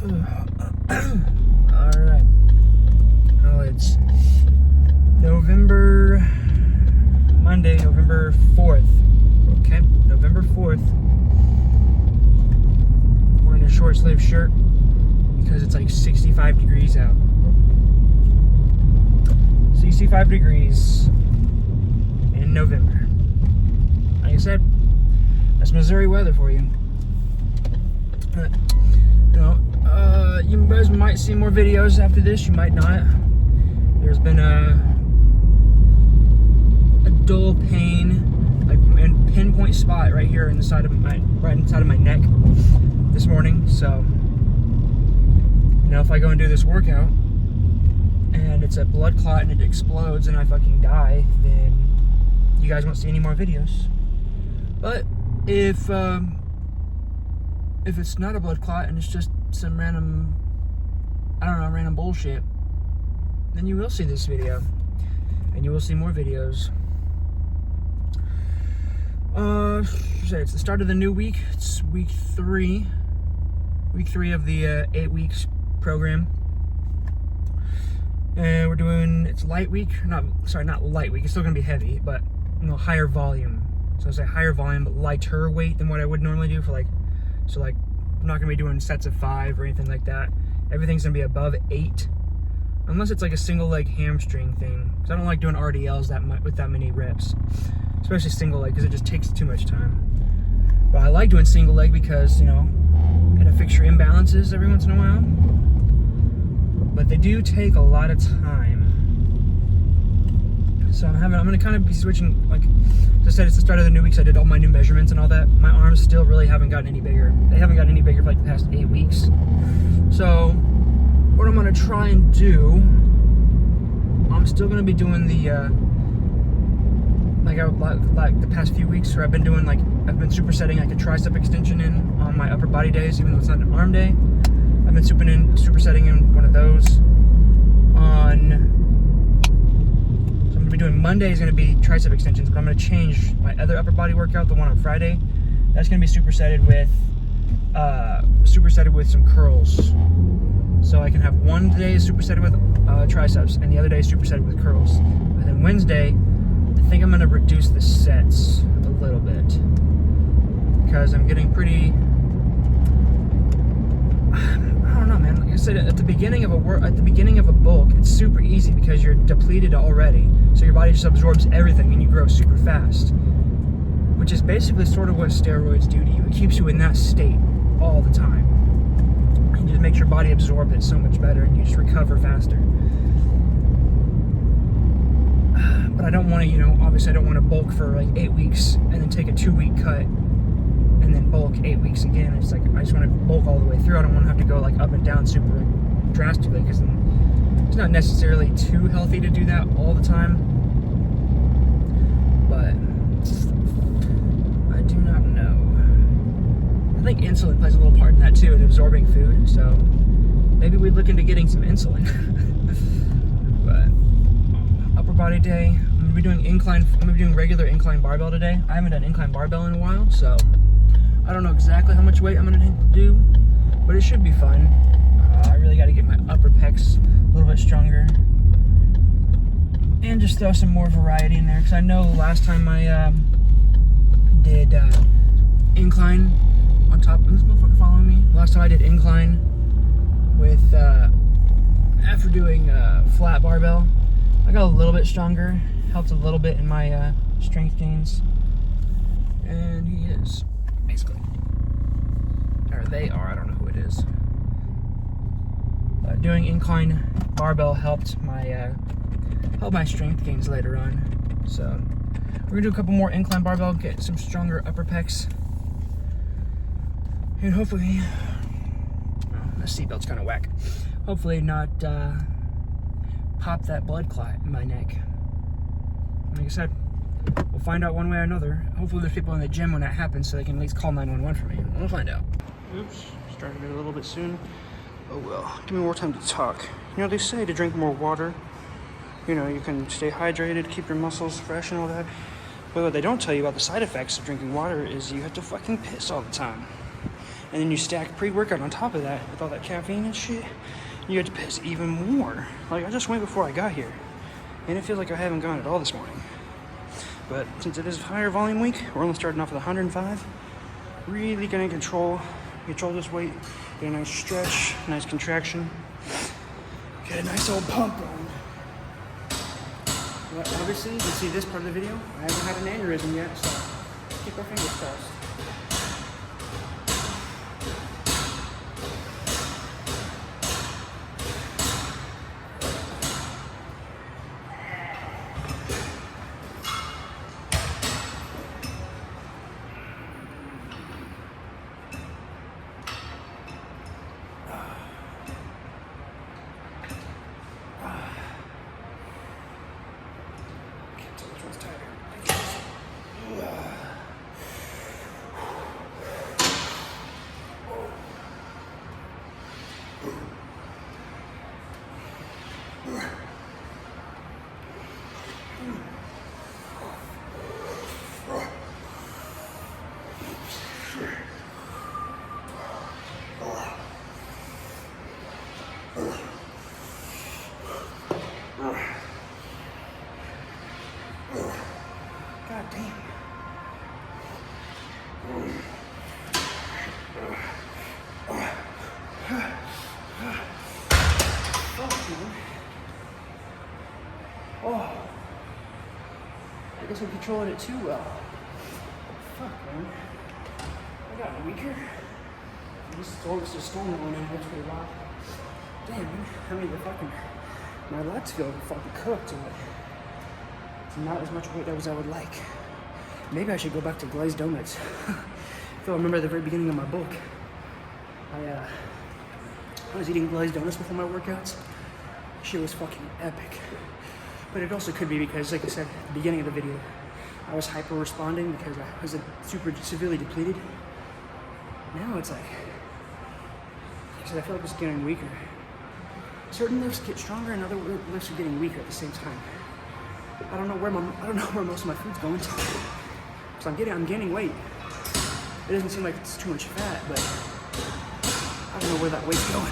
Alright. Oh, it's Monday, November 4th. Okay, November 4th. I'm wearing a short sleeve shirt because it's like 65 degrees out. 65 degrees in November. Like I said, that's Missouri weather for you. You guys might see more videos after this. You might not. There's been a dull pain, like in pinpoint spot right here in the side of right inside of my neck this morning. So, if I go and do this workout and it's a blood clot and it explodes and I fucking die, then you guys won't see any more videos. But if it's not a blood clot and it's just some random bullshit, then you will see this video and you will see more videos. It's the start of the new week. It's week three of the 8 weeks program, and we're doing, it's light week. Not light week, it's still gonna be heavy, but higher volume. So I say higher volume but lighter weight than what I would normally do for I'm not gonna be doing sets of 5 or anything like that. Everything's gonna be above 8, unless it's like a single leg hamstring thing, because I don't like doing RDLs with that many reps, especially single leg, because it just takes too much time. But I like doing single leg because gotta fix your imbalances every once in a while, but they do take a lot of time. So I'm gonna kind of be switching, like I said, it's the start of the new week, so I did all my new measurements and all that. My arms still really haven't gotten any bigger. They haven't gotten any bigger for like the past 8 weeks. So what I'm gonna try and do, I'm still gonna be doing the like the past few weeks where I've been supersetting like a tricep extension in on my upper body days, even though it's not an arm day. I've been supersetting in one of those be doing Monday is going to be tricep extensions, but I'm going to change my other upper body workout, the one on Friday. That's going to be supersetted with some curls. So I can have one day supersetted with triceps and the other day supersetted with curls. And then Wednesday, I think I'm going to reduce the sets a little bit because I'm getting pretty, I don't know, man. Like I said, at the beginning of a bulk, it's super easy because you're depleted already. So your body just absorbs everything and you grow super fast, which is basically sort of what steroids do to you. It keeps you in that state all the time. It just makes your body absorb it so much better and you just recover faster. But I don't want to, obviously I don't want to bulk for like 8 weeks and then take a 2-week cut and then bulk 8 weeks again. It's like, I just want to bulk all the way through. I don't want to have to go like up and down super drastically, because it's not necessarily too healthy to do that all the time. But I do not know. I think insulin plays a little part in that too, in absorbing food. So maybe we'd look into getting some insulin. But upper body day, I'm gonna be doing incline. I'm gonna be doing regular incline barbell today. I haven't done incline barbell in a while, so I don't know exactly how much weight I'm gonna do, but it should be fun. I really got to get my upper pecs a little bit stronger and just throw some more variety in there, because I know last time I did incline on top. Is this motherfucker following me? Last time I did incline with after doing flat barbell, I got a little bit stronger, helped a little bit in my strength gains, and he is basically, or they are, I don't know who it is. Doing incline barbell helped my strength gains later on. So we're gonna do a couple more incline barbell, get some stronger upper pecs, and hopefully, the seatbelt's kind of whack. Hopefully not pop that blood clot in my neck. Like I said, we'll find out one way or another. Hopefully there's people in the gym when that happens, so they can at least call 911 for me. We'll find out. Oops, started it a little bit soon. Oh well, give me more time to talk. They say to drink more water. You can stay hydrated, keep your muscles fresh and all that. But what they don't tell you about the side effects of drinking water is you have to fucking piss all the time. and then you stack pre-workout on top of that with all that caffeine and shit, you get to piss even more. Like, I just went before I got here, and it feels like I haven't gone at all this morning. But since it is higher volume week, we're only starting off with 105. Really gonna control this weight, get a nice stretch, nice contraction, get a nice old pump going. But obviously, you can see this part of the video, I haven't had an aneurysm yet, so keep our fingers crossed. God damn. Oh, I guess I'm controlling it too well. Fuck, man. I got weaker. This is storm going in. That's pretty loud. Damn, man. I mean, my lats feel fucking cooked, and it's not as much weight as I would like. Maybe I should go back to glazed donuts. If I remember at the very beginning of my book, I was eating glazed donuts before my workouts. Shit was fucking epic. But it also could be because, like I said at the beginning of the video, I was hyper responding because I was super severely depleted. Now it's like I said, I feel like it's getting weaker. Certain lifts get stronger and other lifts are getting weaker at the same time. I don't know where most of my food's going to. So I'm gaining weight. It doesn't seem like it's too much fat, but I don't know where that weight's going.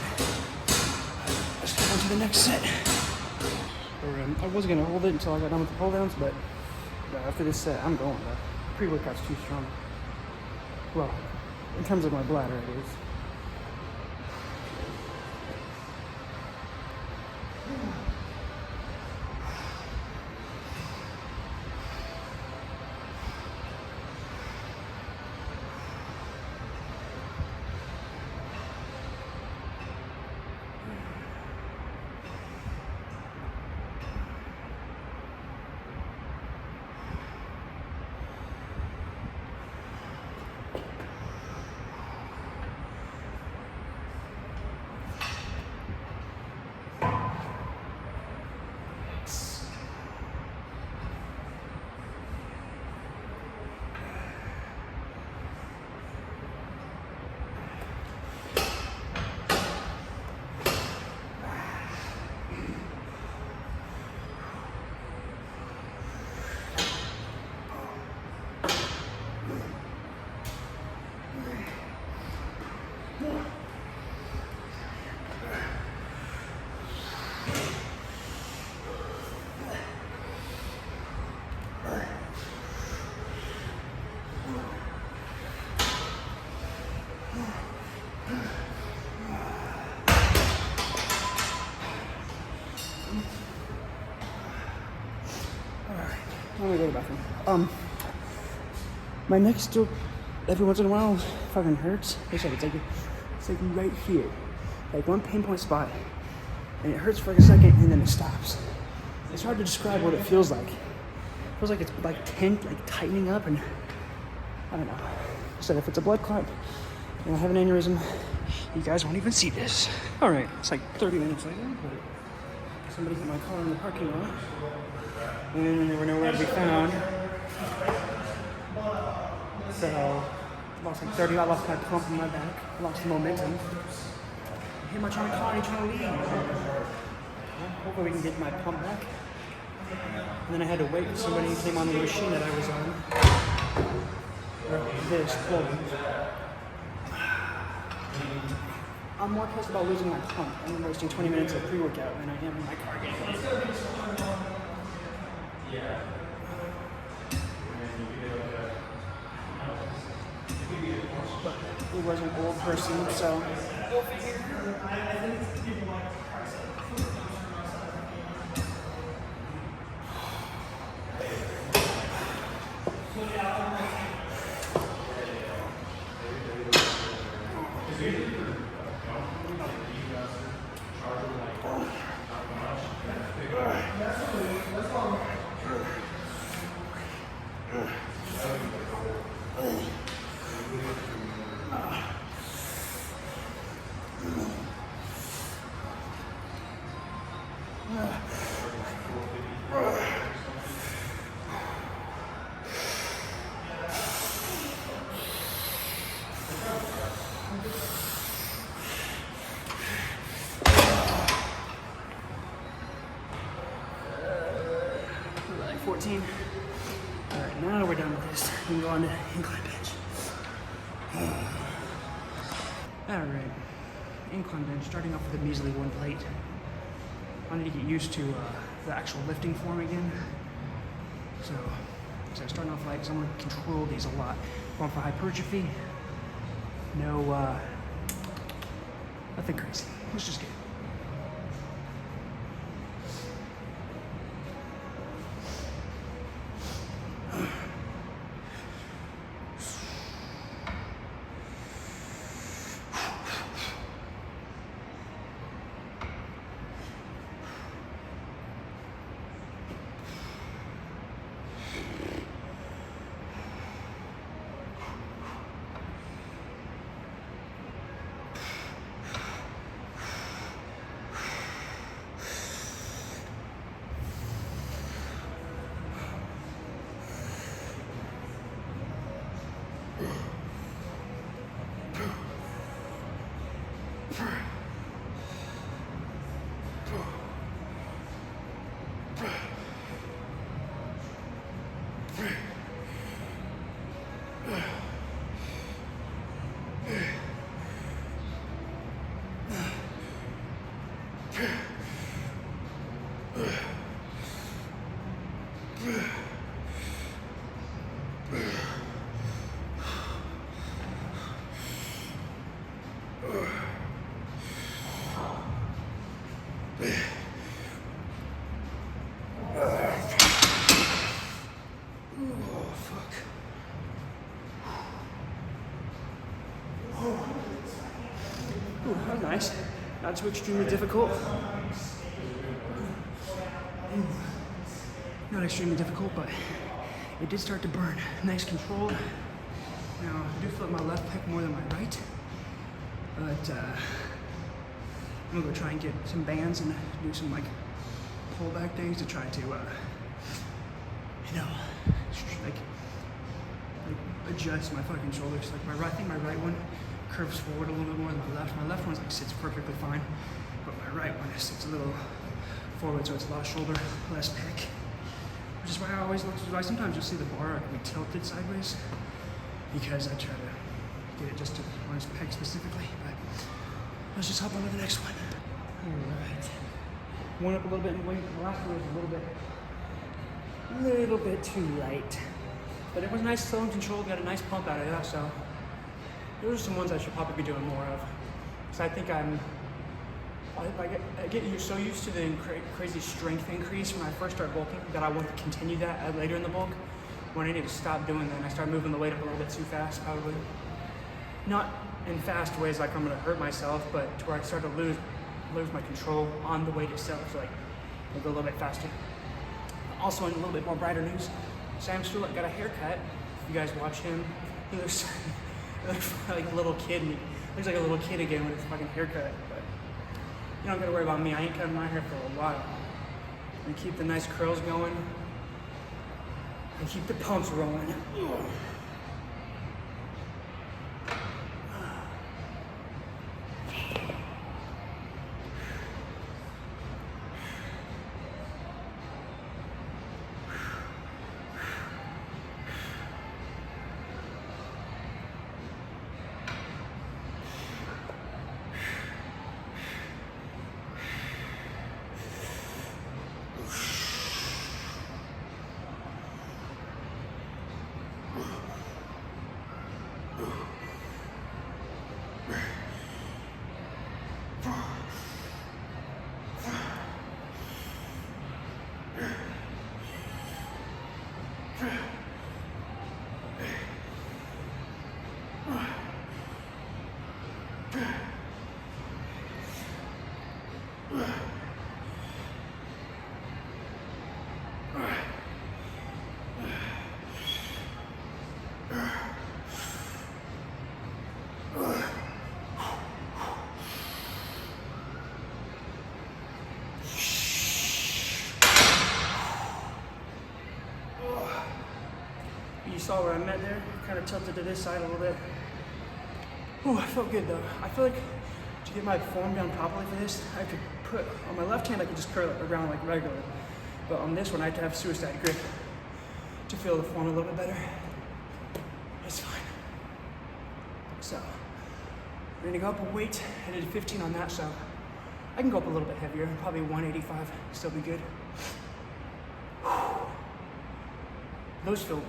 Let's go on to the next set. I was gonna hold it until I got done with the pull downs, but after this set, I'm going. The pre-workout's too strong. Well, in terms of my bladder, it is. I'm gonna go to the bathroom. My neck still, every once in a while, fucking hurts. It's like right here, like one pinpoint spot, and it hurts for like a second, and then it stops. It's hard to describe what it feels like. It feels like it's like tightening up, and I don't know. So if it's a blood clot and I have an aneurysm, you guys won't even see this. All right, it's like 30 minutes later, but somebody hit my car in the parking lot. And they were nowhere to be found. So, I lost my pump in my back, lost momentum. Hit my car and trying to leave. Hopefully we can get my pump back. And then I had to wait for somebody who came on the machine that I was on. This pulled. I'm more pissed about losing my pump and wasting 20 minutes of pre-workout than I am in my car game. Yeah. But he was an old person, so we'll figure. Like 14. All right, now we're done with this. We can go on to incline bench. All right, incline bench, starting off with a measly one plate. I need to get used to the actual lifting form again. So starting off light, because I want to control these a lot. Going for hypertrophy. No, nothing crazy. Let's just get it. That was nice. Not too extremely difficult. Not extremely difficult, but it did start to burn. Nice control. Now, I do feel my left pec more than my right, but I'm gonna go try and get some bands and do some like pullback things to try to, like adjust my fucking shoulders. Like I think my right one curves forward a little bit more than my left. My left one like sits perfectly fine, but my right one sits a little forward, so it's a lot of shoulder, less pec. Which is why I always look. Why sometimes you'll see the bar be tilted sideways because I try to get it just to on his pec specifically. But let's just hop on to the next one. All right. One up a little bit in weight. The last one was a little bit too light. But it was nice, still in control. Got a nice pump out of that. So those are some ones I should probably be doing more of. Because I think I get so used to the crazy strength increase when I first start bulking that I want to continue that later in the bulk. When I need to stop doing that and I start moving the weight up a little bit too fast, probably. Not in fast ways like I'm going to hurt myself, but to where I start to lose my control on the weight itself. So like, I'll go a little bit faster. Also in a little bit more brighter news, Sam Stewart got a haircut. If you guys watch him, he looks like a little kid. He looks like a little kid again with his fucking haircut. But you don't gotta worry about me. I ain't cutting my hair for a while. And keep the nice curls going. And keep the pumps rolling. You saw where I met there? Kind of tilted to this side a little bit. Oh, I felt good though. I feel like to get my form down properly for this, I have to put, on my left hand I can just curl it around like regular. But on this one I have to have Superset grip to feel the form a little bit better. It's fine. So, we're gonna go up a weight. I did 15 on that, so I can go up a little bit heavier, probably 185, still be good. Those feel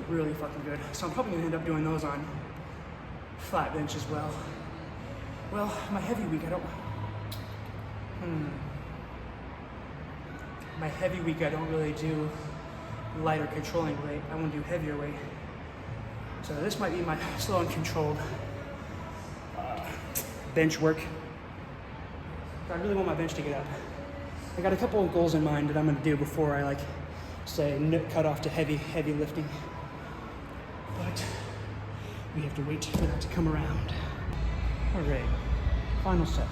really fucking good. So I'm probably gonna end up doing those on flat bench as well. Well, my heavy week, my heavy week I don't really do lighter controlling weight. I want to do heavier weight. So this might be my slow and controlled bench work. I really want my bench to get up. I got a couple of goals in mind that I'm gonna do before I say cut off to heavy lifting. But we have to wait for that to come around. All right, final set.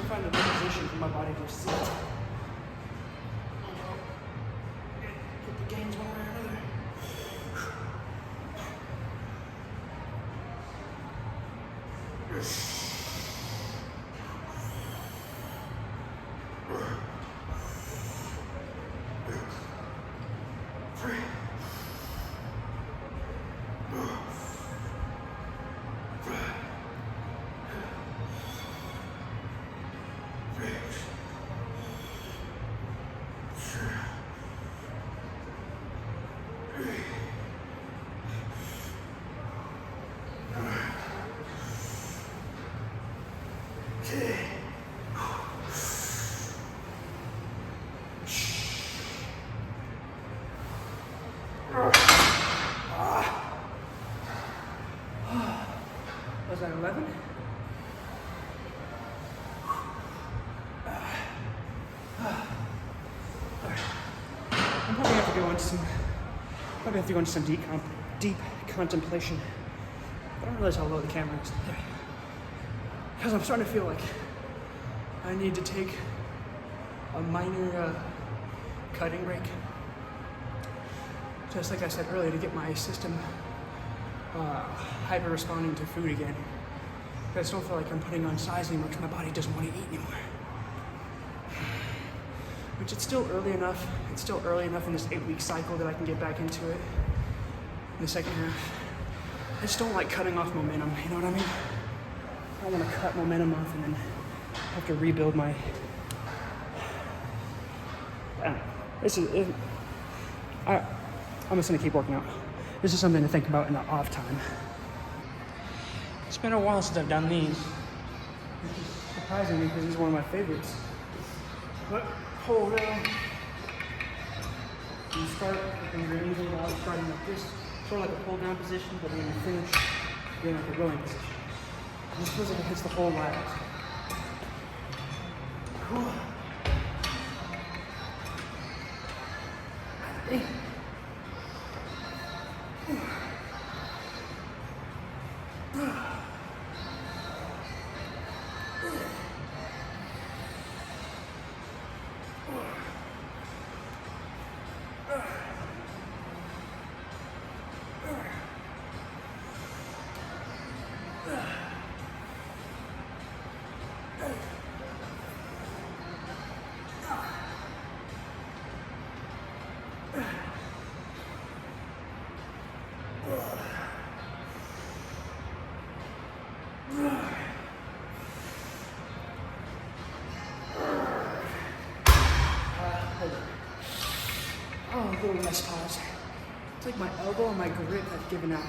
Find a good position for my body to sit. Get the gains one way or another. Was that 11? I'm probably have to go into some deep contemplation. I don't realize how low the camera is. Because I'm starting to feel like I need to take a minor cutting break. Just like I said earlier, to get my system hyper responding to food again. I just don't feel like I'm putting on size anymore because my body doesn't want to eat anymore. Which it's still early enough. It's still early enough in this 8-week cycle that I can get back into it in the second half. I just don't like cutting off momentum, you know what I mean? I don't want to cut momentum off and then have to rebuild my... I'm just gonna keep working out. This is something to think about in the off time. It's been a while since I've done these, which is surprising me because these are one of my favorites. But hold down. You start with your knees and out, starting like this, sort of like a pull down position, but when you finish, you're in like a rowing position. And this feels like it hits the whole lat. Oh, little rest pause. It's like my elbow and my grip have given out.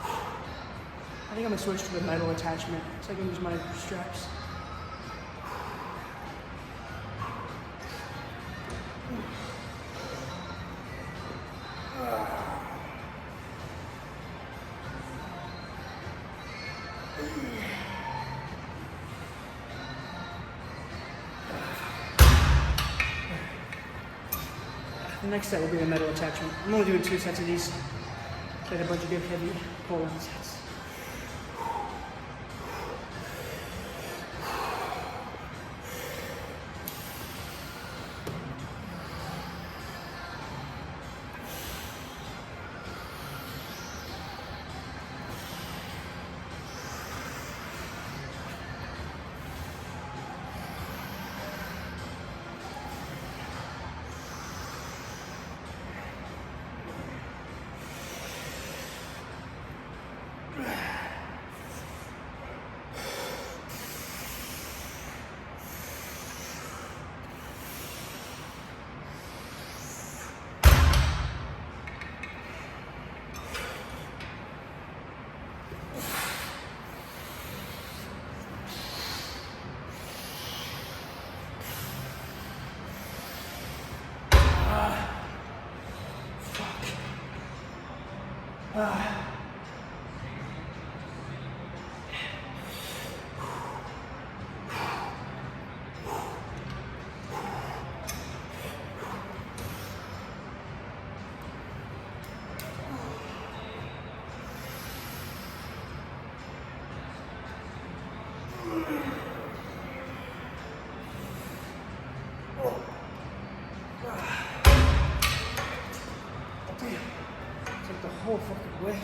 I think I'm gonna switch to the metal attachment so I can use my straps. The next set will be the metal attachment. I'm only doing 2 sets of these. Get a bunch of good heavy pull-on sets. The whole fucking way.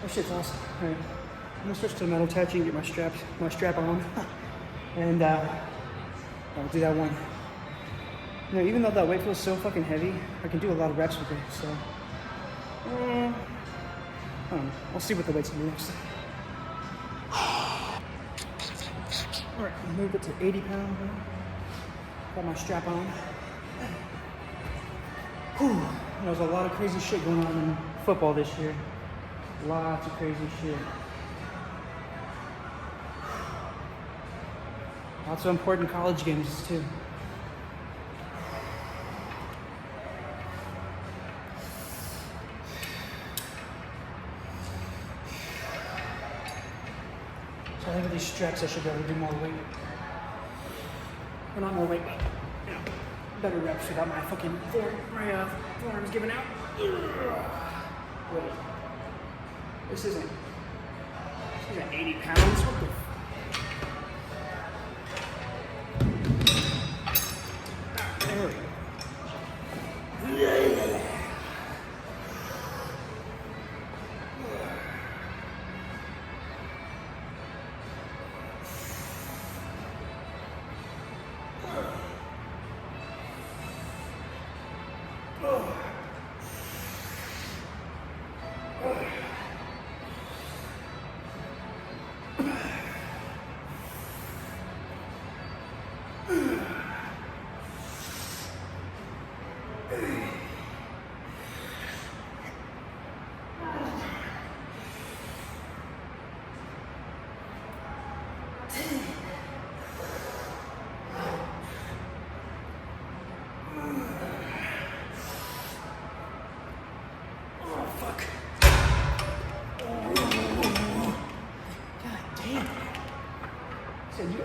That shit's awesome. All right. I'm gonna switch to the metal attaching and get my strap on. And I'll do that one. You know, even though that weight feels so fucking heavy, I can do a lot of reps with it, so I don't know. I'll see what the weight's gonna be next. Alright, I moved it to 80 pounds now. Got my strap on. Whew. There's a lot of crazy shit going on in football this year. Lots of crazy shit. Lots of important college games too. So I think with these straps I should be able to do more weight. Well, not more weight, but you know, better reps without my fucking forearms giving out. Wait. This isn't 80 pounds. What the there we go.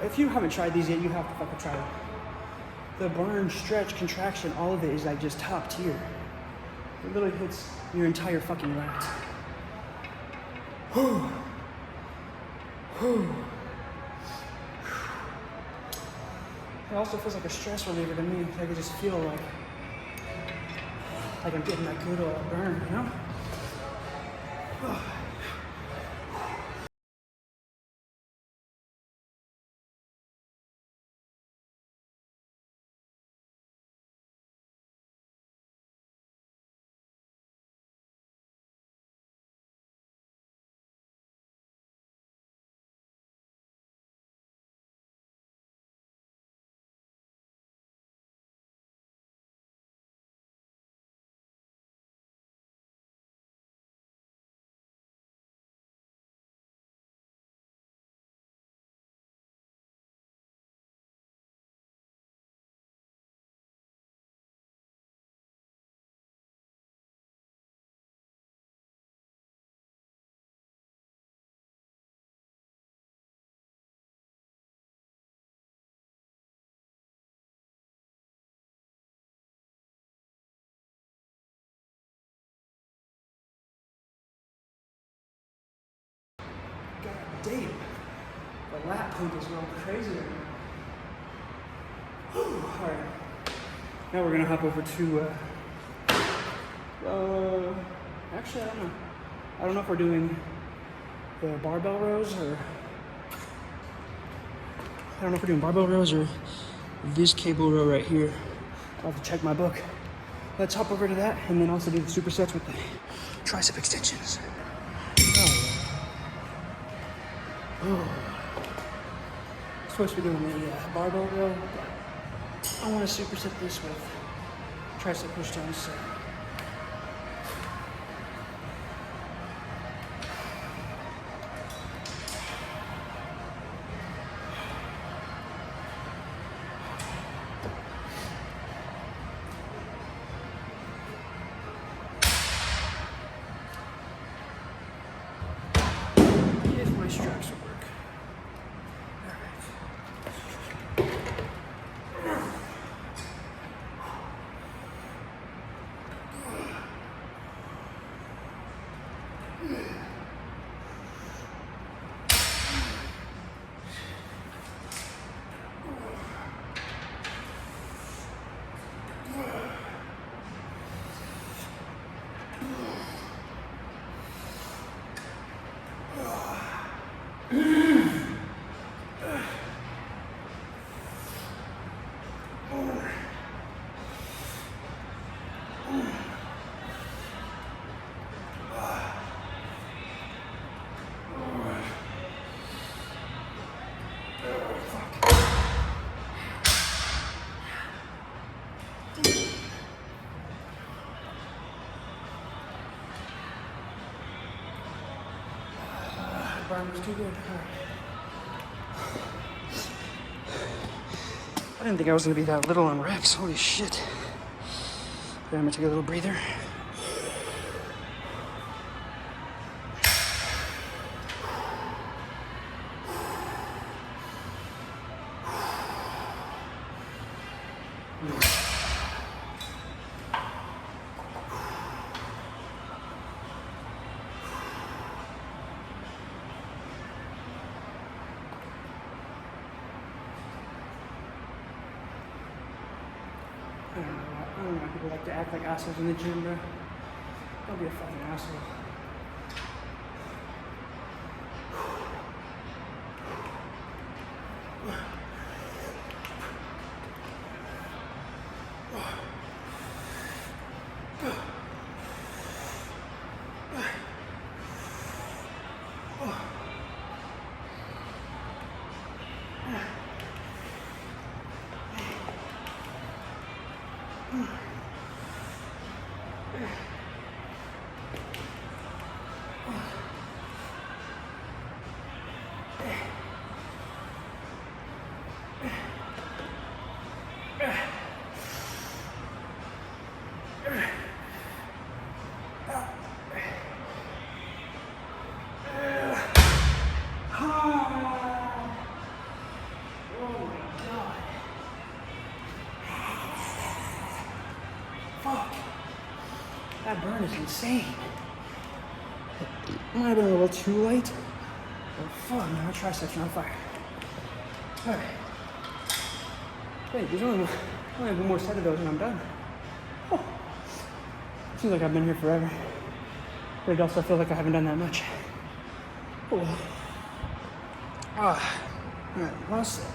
If you haven't tried these yet, you have to fucking try it. The burn, stretch, contraction, all of it is like just top tier. It literally hits your entire fucking lat. It also feels like a stress reliever to me. I can just feel like I'm getting that good old burn, you know? damn. The lat pump is going crazy right now. Alright. Now we're gonna hop over to actually I don't know if we're doing the barbell rows or this cable row right here. I'll have to check my book. Let's hop over to that and then also do the supersets with the tricep extensions. Oh. Supposed to be doing the barbell row. I want to superset this with tricep push downs. So. If my straps will work. Burn was too good. I didn't think I was gonna be that little on reps. Holy shit. Okay, I'm gonna take a little breather. I don't know why people like to act like assholes in the gym, bro. Don't be a fucking asshole. That burn is insane. Might have been a little too late. But fuck, man, my triceps are on fire. Alright. Wait, there's only one more set of those and I'm done. Oh. Seems like I've been here forever. But it also feels like I haven't done that much. Oh well. Alright, last set.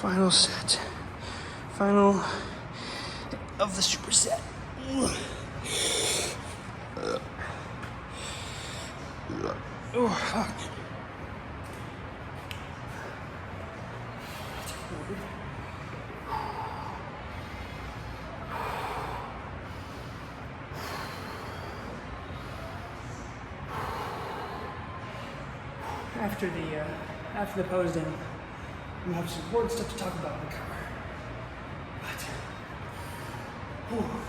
Final set. Final of the superset. Oh, fuck. After the pose down, I'm gonna have some important stuff to talk about in the car. But, whew.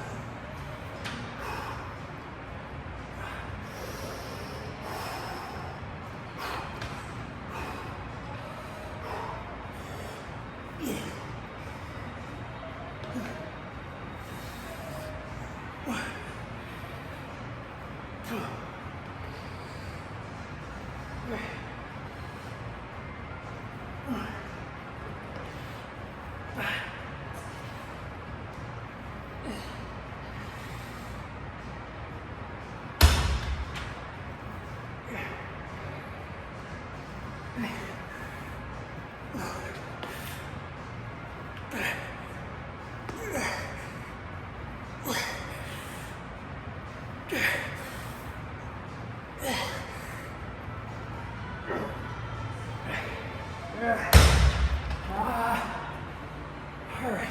Alright,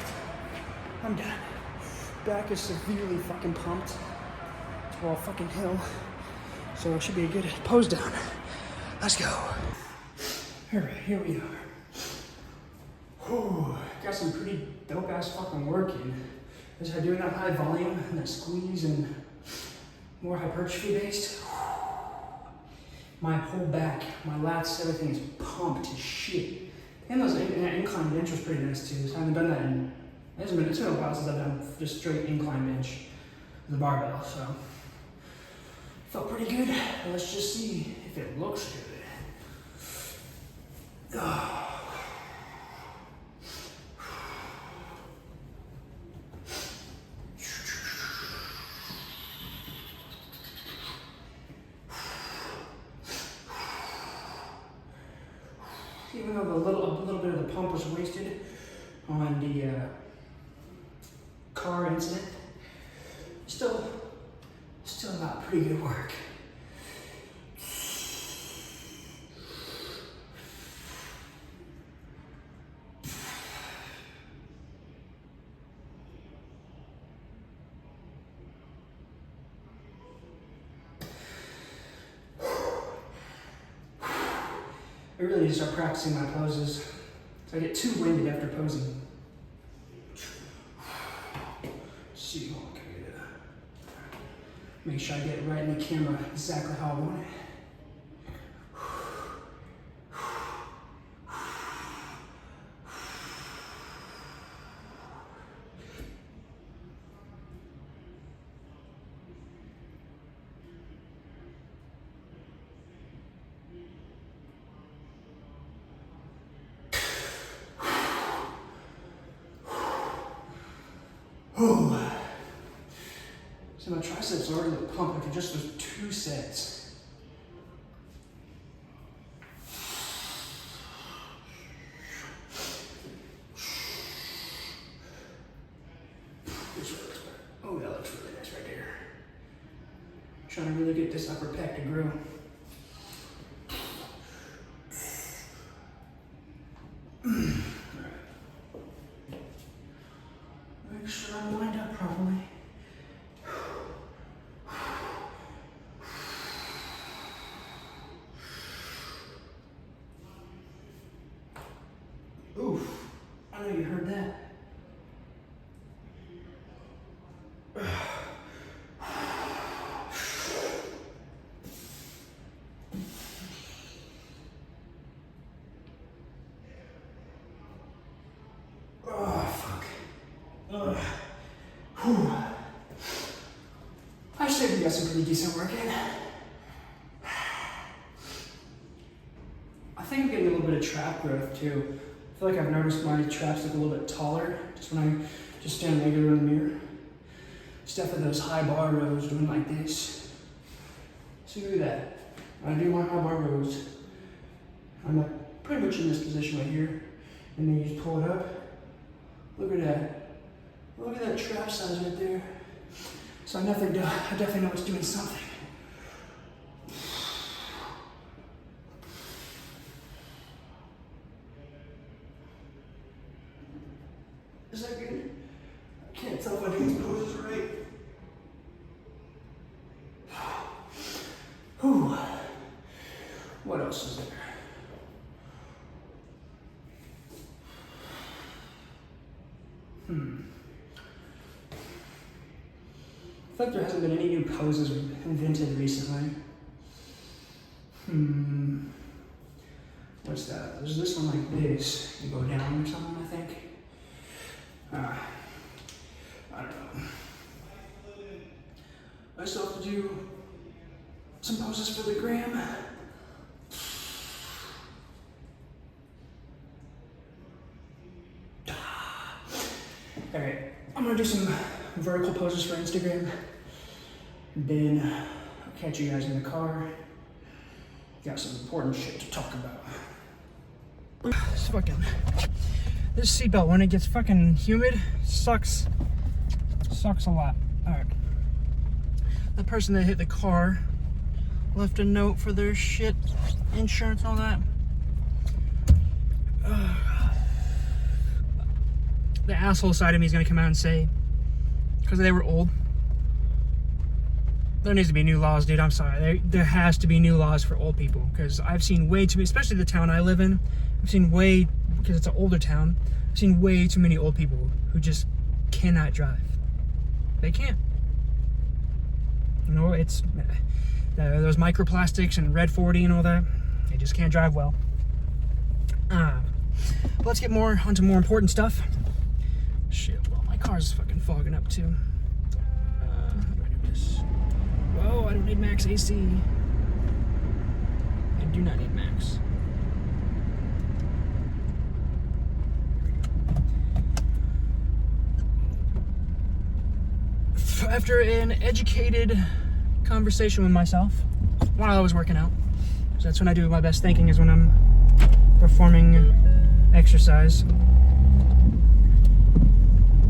I'm done. Back is severely fucking pumped. It's all fucking hell. So it should be a good pose down. Let's go. Alright, here we are. Whew, got some pretty dope ass fucking work in. As I'm doing that high volume and that squeeze and more hypertrophy based. My whole back, my lats, everything is pumped as shit. And those incline bench was pretty nice too. So I haven't done that in, it's been a while since I've done just straight incline bench with the barbell, so. Felt pretty good. Let's just see if it looks good. Even though a little bit of the pump was wasted on the car incident, still got pretty good work. I really need to start practicing my poses. So I get too winded after posing. See, okay, make sure I get it right in the camera exactly how I want it. So my triceps are already pumped after just those 2 sets. Oh, that looks really nice right there. Trying to really get this upper pec to grow. Make sure I'm lined up properly. Oof, I know you heard that. I should have got some pretty decent work in. I think I'm getting a little bit of trap growth too. I feel like I've noticed my traps look a little bit taller just when I just stand regular in the mirror. It's definitely those high bar rows doing like this. So look at that. When I do my high bar rows, I'm like pretty much in this position right here. and then you just pull it up. Look at that. Look at that trap size right there. So I definitely know it's doing something. Is that good? I can't tell if I do these poses right. Whew. What else is there? I feel like there hasn't been any new poses invented recently. What's that? There's this one like this. You go down or something, I think. I don't know. I still have to do some poses for the gram. Alright, I'm gonna do some vertical poses for Instagram. Then I'll catch you guys in the car. Got some important shit to talk about. This seatbelt, when it gets fucking humid, sucks a lot. Alright. The person that hit the car left a note for their shit, insurance, all that. The asshole side of me is gonna come out and say, because they were old, there needs to be new laws, dude. I'm sorry. There has to be new laws for old people, because I've seen way too many, especially the town I live in. I've seen way, because it's an older town, I've seen way too many old people who just cannot drive. They can't. You know, it's those microplastics and red 40 and all that. They just can't drive well. Let's get onto more important stuff. Shit, well, my car's fucking fogging up too. How do I do this? Whoa, I don't need max AC. I do not need max. After an educated conversation with myself while I was working out, so that's when I do my best thinking, is when I'm performing exercise.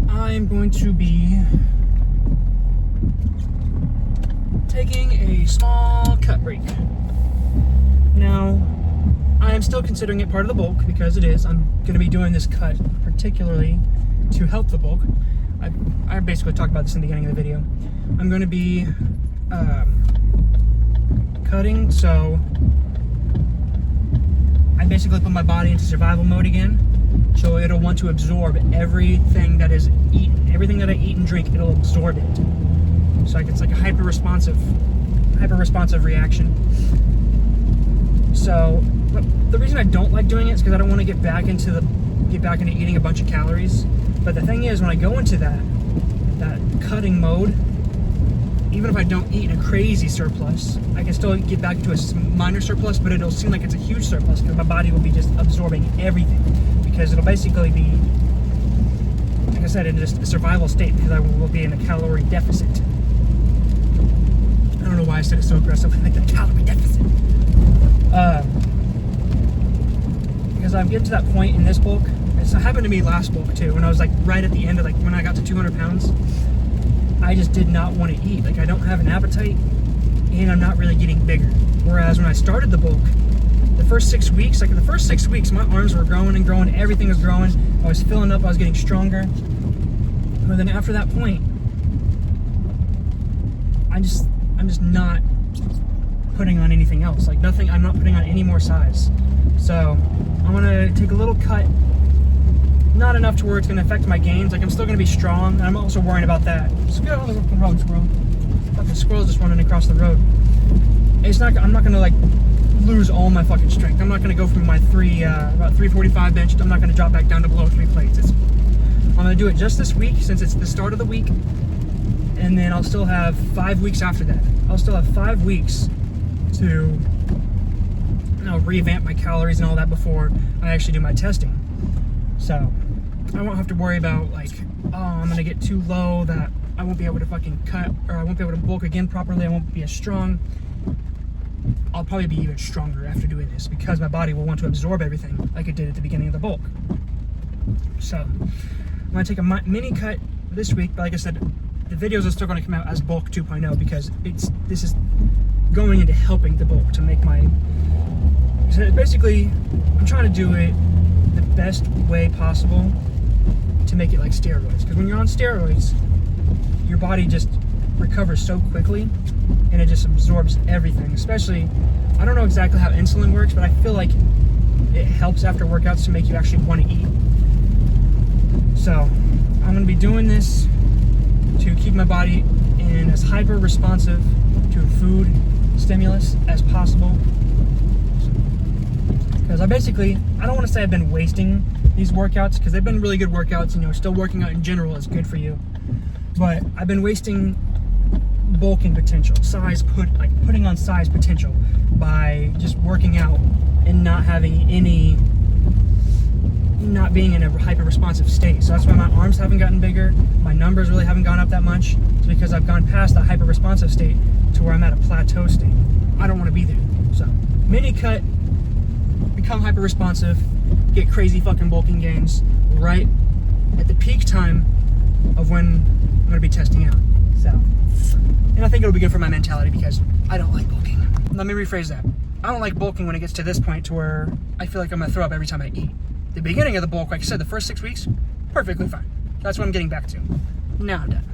I'm going to be taking a small cut break. Now, I am still considering it part of the bulk, because it is. I'm going to be doing this cut particularly to help the bulk. I basically talked about this in the beginning of the video. I'm going to be cutting, so I basically put my body into survival mode again. So it'll want to absorb everything that is eaten. Everything that I eat and drink, it'll absorb it. So it's like a hyper responsive reaction. So the reason I don't like doing it is because I don't want to get back into eating a bunch of calories. But the thing is, when I go into that cutting mode, even if I don't eat a crazy surplus, I can still get back to a minor surplus, but it'll seem like it's a huge surplus because my body will be just absorbing everything. Because it'll basically be, like I said, in just a survival state, because I will be in a calorie deficit. I don't know why I said it so aggressively, like a calorie deficit. Because I'm getting to that point in this bulk. It happened to me last bulk too, when I was like right at the end of, like, when I got to 200 pounds. I just did not want to eat. Like, I don't have an appetite, and I'm not really getting bigger. Whereas when I started the bulk, the first 6 weeks, my arms were growing and growing, everything was growing. I was filling up, I was getting stronger. But then after that point, I'm just not putting on anything else. Like, nothing, I'm not putting on any more size. So I'm gonna take a little cut, not enough to where it's gonna affect my gains. Like, I'm still gonna be strong, and I'm also worrying about that. Just get on the road, squirrel. Fucking squirrel's just running across the road. I'm not gonna like lose all my fucking strength. I'm not gonna go from my about 345 bench. I'm not gonna drop back down to below 3 plates. I'm gonna do it just this week, since it's the start of the week, and then I'll still have 5 weeks after that. I'll still have 5 weeks to, revamp my calories and all that before I actually do my testing. So I won't have to worry about, like, oh, I'm gonna get too low that I won't be able to fucking cut, or I won't be able to bulk again properly. I won't be as strong. I'll probably be even stronger after doing this, because my body will want to absorb everything like it did at the beginning of the bulk. So I'm gonna take a mini cut this week, but like I said, the videos are still gonna come out as bulk 2.0 because this is going into helping the bulk to make my, so basically I'm trying to do it the best way possible to make it like steroids, because when you're on steroids your body just recovers so quickly and it just absorbs everything. Especially, I don't know exactly how insulin works, but I feel like it helps after workouts to make you actually want to eat. So I'm going to be doing this to keep my body in as hyper responsive to food stimulus as possible, because I don't want to say I've been wasting these workouts, because they've been really good workouts, you know, still working out in general is good for you, but I've been wasting bulking potential, putting on size potential by just working out and not being in a hyper responsive state. So that's why my arms haven't gotten bigger, my numbers really haven't gone up that much. It's because I've gone past that hyper responsive state to where I'm at a plateau state. I don't want to be there. So mini cut, become hyper responsive, get crazy fucking bulking gains right at the peak time of when I'm going to be testing out. So, and I think it'll be good for my mentality because I don't like bulking. Let me rephrase that. I don't like bulking when it gets to this point to where I feel like I'm going to throw up every time I eat. The beginning of the bulk, like I said, the first 6 weeks, perfectly fine. That's what I'm getting back to. Now I'm done.